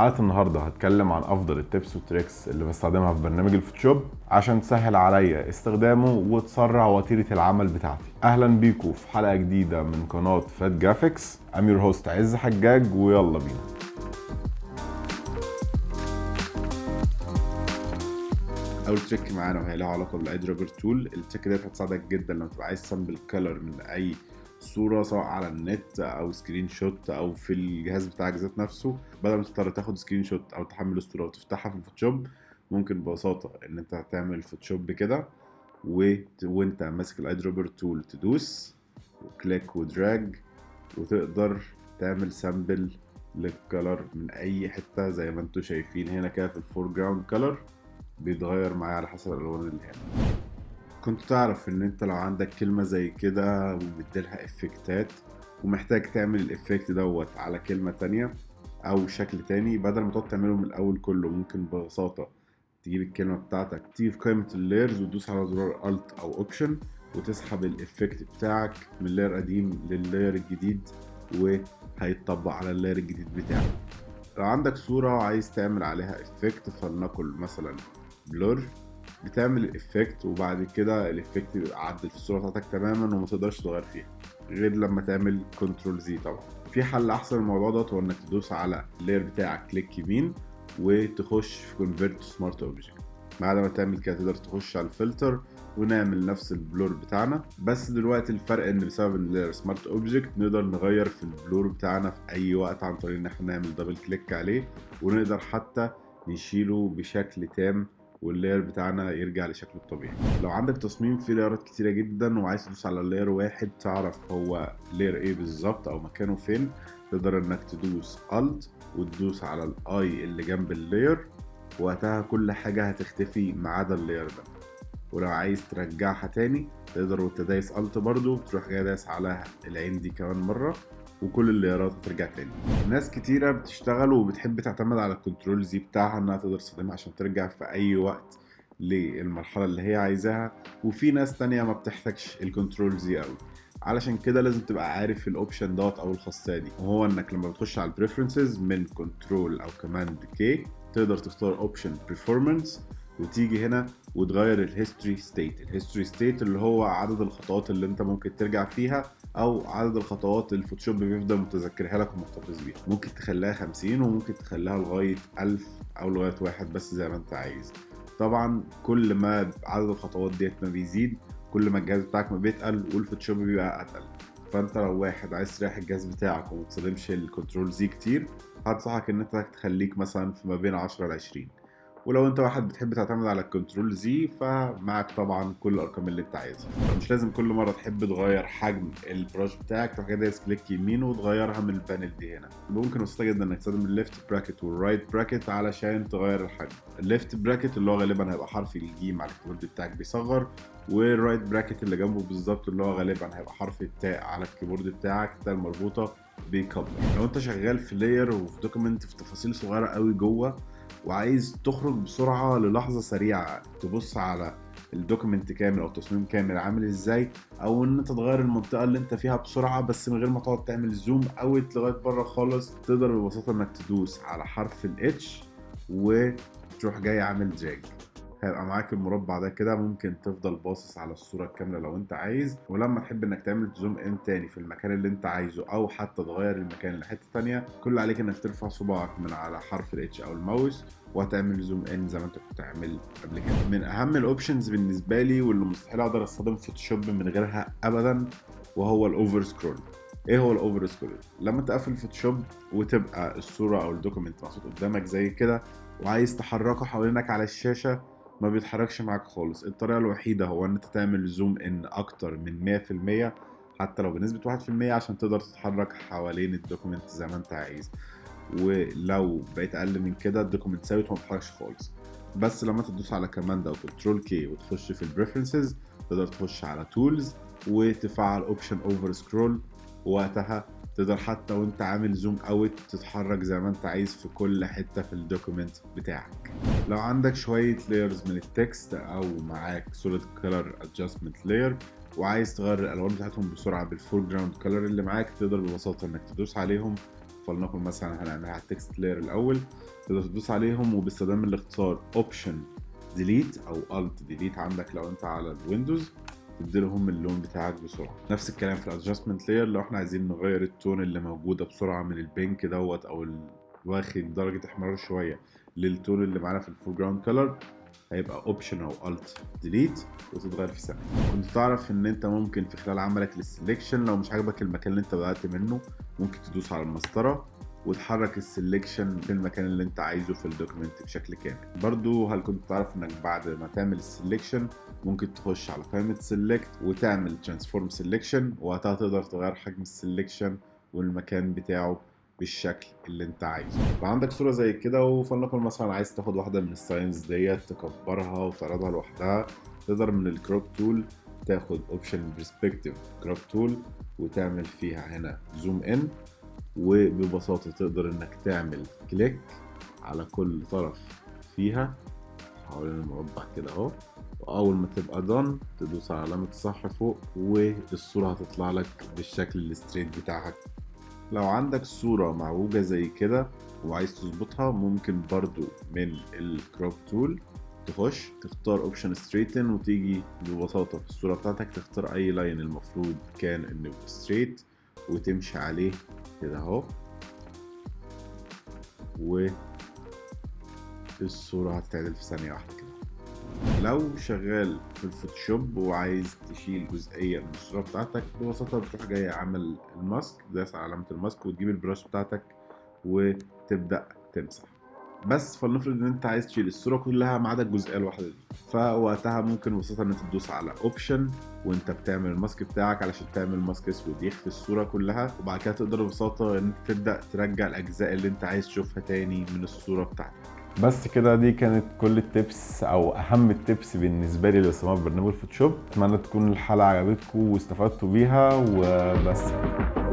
حلقة النهاردة هتكلم عن أفضل التيبس والتريكس اللي بستخدمها في برنامج الفوتوشوب عشان تسهل عليا استخدامه وتسرع وتيرة العمل بتاعتي. أهلا بيكم في حلقة جديدة من قناة فات جرافيكس. I'm your host عز حجاج ويلا بينا. أول تريك معانا وهي لها علاقة بالايدروبر تول. التريك ده هتساعدك جدا لما تبقى عايز تسامبل كلر من أي صورة سواء على النت او سكرين شوت او في الجهاز بتاعك ذات نفسه. بدل ما تضطر تاخد سكرين شوت او تحمل الصورة وتفتحها في الفوتوشوب، ممكن ببساطة ان انت تعمل فوتوشوب كده وانت ماسك الايدروبر تول تدوس وكليك ودراج وتقدر تعمل سامبل للكلر من اي حتة زي ما انتوا شايفين هنا كده في الفور جراوند كلر بيتغير معايا على حسب الالوان اللي هنا. كنت تعرف ان انت لو عندك كلمة زي كده ومديلها افكتات ومحتاج تعمل الافكت دوت على كلمة تانية او شكل تاني، بدل ما تقعد تعمله من الاول كله ممكن ببساطة تجيب الكلمة بتاعتك تيجي في قائمة اللايرز وتدوس على زرار الت او اوبشن وتسحب الافكت بتاعك من اللاير قديم لللاير الجديد وهيتطبق على اللاير الجديد بتاعك. لو عندك صورة عايز تعمل عليها افكت فلنقل مثلا بلور، بتعمل الافكت وبعد كده الافكت بيبقى عدل في الصورة بتاعتك تماما وما تقدرش تغير فيها غير لما تعمل كنترول زي. طبعا في حل احسن الموضوع ده هو انك تدوس على اللاير بتاعك كليك يمين وتخش في كونفيرت سمارت اوبجكت. بعد ما تعمل كده تقدر تخش على الفلتر ونعمل نفس البلور بتاعنا، بس دلوقتي الفرق ان بسبب اللاير سمارت اوبجكت نقدر نغير في البلور بتاعنا في اي وقت عن طريق ان احنا نعمل دبل كليك عليه، ونقدر حتى نشيله بشكل تام واللاير بتاعنا يرجع لشكله الطبيعي. لو عندك تصميم فيه لايرات كتيرة جدا وعايز تدوس على لاير واحد تعرف هو لاير ايه بالظبط او مكانه فين، تقدر انك تدوس الت وتدوس على الاي اللي جنب اللاير، وقتها كل حاجة هتختفي ما عدا اللاير ده. ولو عايز ترجعها تاني تقدر وانت دايس الت برضو تروح جاي دايس على العين دي كمان مرة وكل اللايرات هترجع تاني. ناس كتيرة بتشتغل وبتحب تعتمد على الكنترول زي بتاعها انها تقدر تستخدمها عشان ترجع في اي وقت للمرحلة اللي هي عايزاها، وفي ناس تانية ما بتحتاجش الكنترول زي قوي. علشان كده لازم تبقى عارف الاوبشن دوت او الخاصية دي، وهو انك لما بتخش على البريفرنسز من كنترول او كماند كي تقدر تختار اوبشن برفورمانس وتيجي هنا وتغير الهيستوري ستيت. الهيستوري ستيت اللي هو عدد الخطوات اللي انت ممكن ترجع فيها او عدد الخطوات اللي الفوتوشوب بيفضل متذكرها لك ومحتفظ بيها. ممكن تخليها 50 وممكن تخليها لغاية 1000 او لغاية 1 بس زي ما انت عايز. طبعا كل ما عدد الخطوات ديت ما بيزيد كل ما الجهاز بتاعك ما بيتقل والفوتوشوب بيبقى اتقل. فانت لو واحد عايز تريح الجهاز بتاعك وما تستخدمش الكنترول زي كتير، هنصحك ان انت تخليك مثلا في ما بين 10 ل 20. ولو انت واحد بتحب تعتمد على الكنترول زي فمعك طبعا كل الارقام اللي انت عايزها. مش لازم كل مره تحب تغير حجم البراش بتاعك تروح كده دايس كليك يمين وتغيرها من البانل دي هنا. ممكن بسيطه جدا انك تستخدم الليفت براكت والرايت براكت علشان تغير الحجم. الليفت براكت اللي هو غالبا هيبقى حرف الجيم على الكيبورد بتاعك بيصغر، والرايت براكت اللي جنبه بالظبط اللي هو غالبا هيبقى حرف التاء على الكيبورد بتاعك، التاء المربوطه بيكبر. لو انت شغال في لاير وفي دوكيمنت في تفاصيل صغيره قوي جوه وعايز تخرج بسرعة للحظة سريعة تبص على الدوكيمنت كامل او التصميم كامل عامل ازاي، او ان انت تغير المنطقة اللي انت فيها بسرعة بس من غير ما تقعد تعمل زوم اوت لغاية بره خالص، تقدر ببساطة انك تدوس على حرف الاتش وتروح جاي عامل دراج. هيبقى معاك المربع ده كده، ممكن تفضل باصص على الصورة الكاملة لو انت عايز، ولما تحب انك تعمل زوم ان تاني في المكان اللي انت عايزه او حتى تغير المكان لحتة تانية، كل عليك انك ترفع صباعك من على حرف الاتش او الماوس وهتعمل زوم ان زي ما انت كنت عامل قبل كده. من اهم الاوبشنز بالنسبة لي واللي مستحيل اقدر استخدم فوتوشوب من غيرها ابدا وهو الاوفر سكرول. ايه هو الاوفر سكرول؟ لما تقفل فوتوشوب وتبقى الصورة او الدوكيمنت محطوط قدامك زي كده وعايز تحركه حوالينك على الشاشة، ما بيتحركش معاك خالص. الطريقة الوحيدة هو ان انت تعمل زوم ان اكتر من 100% حتى لو بنسبة 1% عشان تقدر تتحرك حوالين الدوكيمنت زي ما انت عايز، ولو بقيت اقل من كده الدوكيمنت ثابت وما بيتحركش خالص. بس لما تدوس على كماند او كنترول كي وتخش في البريفرنسز تقدر تخش على تولز وتفعل اوبشن اوفر سكرول، ووقتها تقدر حتى وانت عامل زوم اوت تتحرك زي ما انت عايز في كل حتة في الدوكيمنت بتاعك. لو عندك شوية layers من التكست او معاك solid color adjustment layer وعايز تغير الالوان بتاعتهم بسرعة بالفور جراوند color اللي معاك، تقدر ببساطة انك تدوس عليهم فلنقل مثلا هنعملها على التكست لاير الاول، تقدر تدوس عليهم وباستخدام الاختصار اوبشن ديليت او الت ديليت عندك لو انت على الويندوز، تديلهم اللون بتاعك بسرعه. نفس الكلام في الادجستمنت لاير، لو احنا عايزين نغير التون اللي موجوده بسرعه من البينك دوت او واخد درجه احمرار شويه للتون اللي معانا في الفور جراوند كلر، هيبقى اوبشن او الت ديليت وتتغير في ثانيه. كنت تعرف ان انت ممكن في خلال عملك للسلكشن لو مش عاجبك المكان اللي انت بدأت منه، ممكن تدوس على المسطره وتحرك السلكشن في المكان اللي انت عايزه في الدوكيمنت بشكل كامل. برضو هل كنت تعرف انك بعد ما تعمل السلكشن ممكن تخش على قائمة سيلكت وتعمل ترانسفورم سيلكشن، وقتها تقدر تغير حجم السيلكشن والمكان بتاعه بالشكل اللي انت عايزه. فعندك صورة زي كده، وفلنقل مثلا عايز تاخد واحدة من الساينز ديت تكبرها وتعرضها لوحدها، تقدر من الكروب تول تاخد اوبشن برسبكتيف كروب تول وتعمل فيها هنا زوم ان، وببساطة تقدر انك تعمل كليك على كل طرف فيها حوالين المربع كده اهو، واول ما تبقى دان تدوس على علامة الصح فوق والصورة هتطلع لك بالشكل الستريت بتاعك. لو عندك صورة معوجة زي كده وعايز تظبطها، ممكن برضو من الكروب تول تخش تختار اوبشن ستريتن، وتيجي ببساطة في الصورة بتاعتك تختار اي لاين المفروض كان انه ستريت وتمشي عليه كده اهو، والصورة هتتعدل في ثانية واحدة كده. لو شغال في الفوتوشوب وعايز تشيل جزئية من الصورة بتاعتك، ببساطة بتروح جاي عامل الماسك، داس على علامة الماسك وتجيب البراش بتاعتك وتبدأ تمسح. بس فلنفرض ان انت عايز تشيل الصورة كلها ما عدا الجزئية الواحدة دي، فوقتها ممكن ببساطة ان انت تدوس على اوبشن وانت بتعمل الماسك بتاعك علشان تعمل ماسك اسود يخفي الصورة كلها، وبعد كده تقدر ببساطة ان انت تبدأ ترجع الاجزاء اللي انت عايز تشوفها تاني من الصورة بتاعتك. بس كده دي كانت كل التبس او اهم التبس بالنسبه لي لاستخدام برنامج الفوتوشوب. اتمنى تكون الحلقه عجبتكم واستفدتوا بيها، وبس كده.